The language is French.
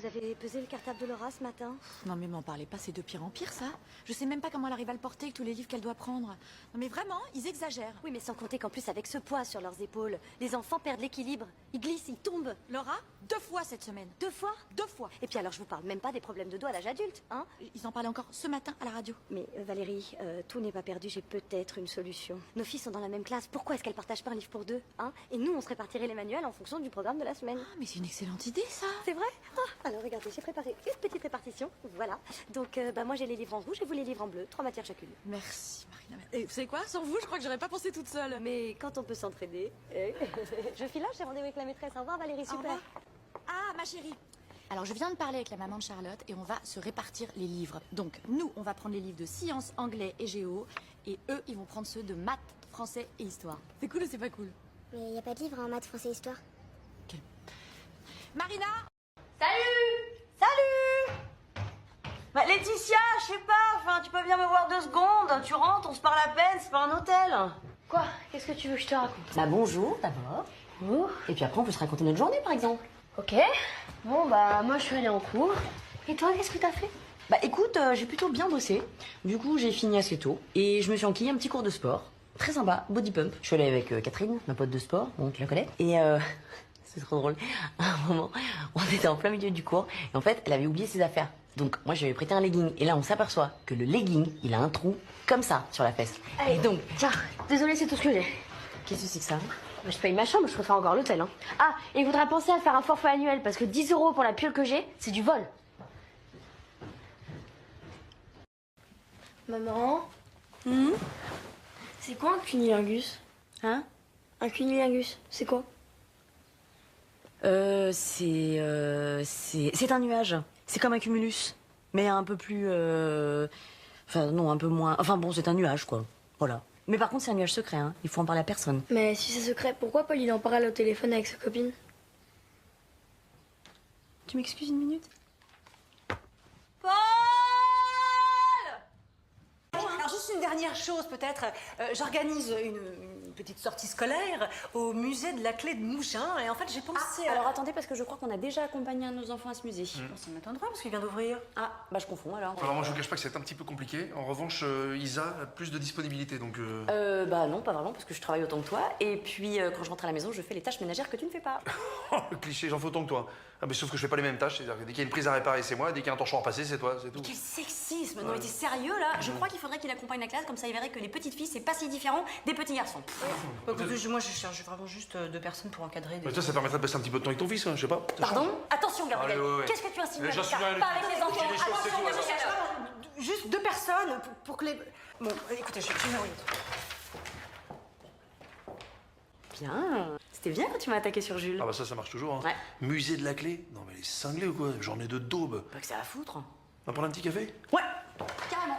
avez pesé le cartable de Laura ce matin? Non mais m'en parlez pas, c'est de pire en pire ça. Je sais même pas comment elle arrive à le porter avec tous les livres qu'elle doit prendre. Non mais vraiment, ils exagèrent. Oui, mais sans compter qu'en plus, avec ce poids sur leurs épaules, les enfants perdent l'équilibre. Ils glissent, ils tombent. Laura, 2 fois cette semaine. 2 fois? 2 fois. Et puis alors, je vous parle même pas des problèmes de dos à l'âge adulte, hein? Ils en parlaient encore ce matin à la radio. Mais Valérie, tout n'est pas perdu, j'ai peut-être une solution. Nos filles sont dans la même classe, pourquoi est-ce qu'elles partagent pas un livre pour 2, hein? Et nous, on se répartirait les manuels en fonction du programme de la semaine. Ah mais c'est une excellente idée ça. C'est vrai? Ah, alors regardez, j'ai préparé une petite répartition, voilà. Donc moi j'ai les livres en rouge et vous les livres en bleu, 3 matières chacune. Merci Marina. Et vous savez quoi, sans vous, je crois que j'aurais pas pensé toute seule. Mais quand on peut s'entraider... Je file là, j'ai rendez-vous avec la maîtresse. Au revoir Valérie, Au super. revoir. Ah ma chérie. Alors je viens de parler avec la maman de Charlotte et on va se répartir les livres. Donc nous, on va prendre les livres de sciences, anglais et géo et eux, ils vont prendre ceux de maths, français et histoire. C'est cool ou c'est pas cool? Mais il n'y a pas de livre en maths, français, histoire. Marina! Salut! Bah Laetitia, je sais pas, enfin tu peux venir me voir 2 secondes, tu rentres, on se parle à peine, c'est pas un hôtel. Quoi? Qu'est-ce que tu veux que je te raconte? Bah bonjour d'abord, Oh, et puis après on peut se raconter notre journée par exemple. ok. Bon, bah, moi, je suis allée en cours. Et toi, qu'est-ce que t'as fait? Bah écoute, j'ai plutôt bien bossé, du coup j'ai fini assez tôt, et je me suis enquillé un petit cours de sport, très sympa, body pump. Je suis allée avec Catherine, ma pote de sport, bon tu la connais, et c'est trop drôle, à un moment, on était en plein milieu du cours, et en fait elle avait oublié ses affaires. Donc moi je lui ai prêté un legging, et là on s'aperçoit que le legging, il a un trou comme ça sur la fesse. Allez, Et donc, tiens, désolée, c'est tout ce que j'ai. qu'est-ce que c'est que ça? Bah, je paye ma chambre, je préfère encore l'hôtel. Hein. Ah, et il faudra penser à faire un forfait annuel, parce que 10 € pour la piole que j'ai, c'est du vol. Maman? C'est quoi un cunilingus? Hein? Un cunilingus, c'est quoi? C'est un nuage. C'est comme un cumulus, mais un peu plus... Enfin, non, un peu moins... Enfin bon, c'est un nuage, quoi. Voilà. Mais par contre, c'est un nuage secret, hein. Il faut en parler à personne. Mais si c'est secret, pourquoi Paul il en parle au téléphone avec sa copine? Tu m'excuses une minute? Alors juste une dernière chose peut-être, j'organise une petite sortie scolaire au musée de la clé de Mougins et en fait j'ai pensé à... Alors attendez, parce que je crois qu'on a déjà accompagné un de nos enfants à ce musée. Bon, ça m'étonnerait parce qu'il vient d'ouvrir. Ah, bah je confonds alors. Alors moi je vous cache pas que c'est un petit peu compliqué. En revanche, Isa a plus de disponibilité donc... Bah non, pas vraiment, parce que je travaille autant que toi. Et puis quand je rentre à la maison, je fais les tâches ménagères que tu ne fais pas. Le cliché, j'en fais autant que toi. Ah mais sauf que je fais pas les mêmes tâches, c'est-à-dire que dès qu'il y a une prise à réparer, c'est moi, dès qu'il y a un torchon à repasser, c'est toi, c'est tout. Quel sexisme! Non mais t'es sérieux là? Je crois qu'il faudrait qu'il accompagne la classe, comme ça il verrait que les petites filles c'est pas si différent des petits garçons. Écoutez, moi je cherche vraiment juste 2 personnes pour encadrer des... Toi, ça permettrait de passer un petit peu de temps avec ton fils, hein, je sais pas. Ça Pardon? change. Attention Gabriel, Allez, ouais. qu'est-ce que tu insinues Mais avec ça? j'insinue rien du Pas tout. avec les enfants! Je dis les choses, c'est Attention tout, Gabriel! Juste 2 personnes pour que les... Bon, écoutez, je vais m'orienter. Bien, c'était bien quand tu m'as attaqué sur Jules. Ah bah ça marche toujours, hein. Ouais. Musée de la clé? Non mais elle est cinglée ou quoi? J'en ai de daube. Pas que ça à foutre. On va prendre un petit café? Ouais, carrément.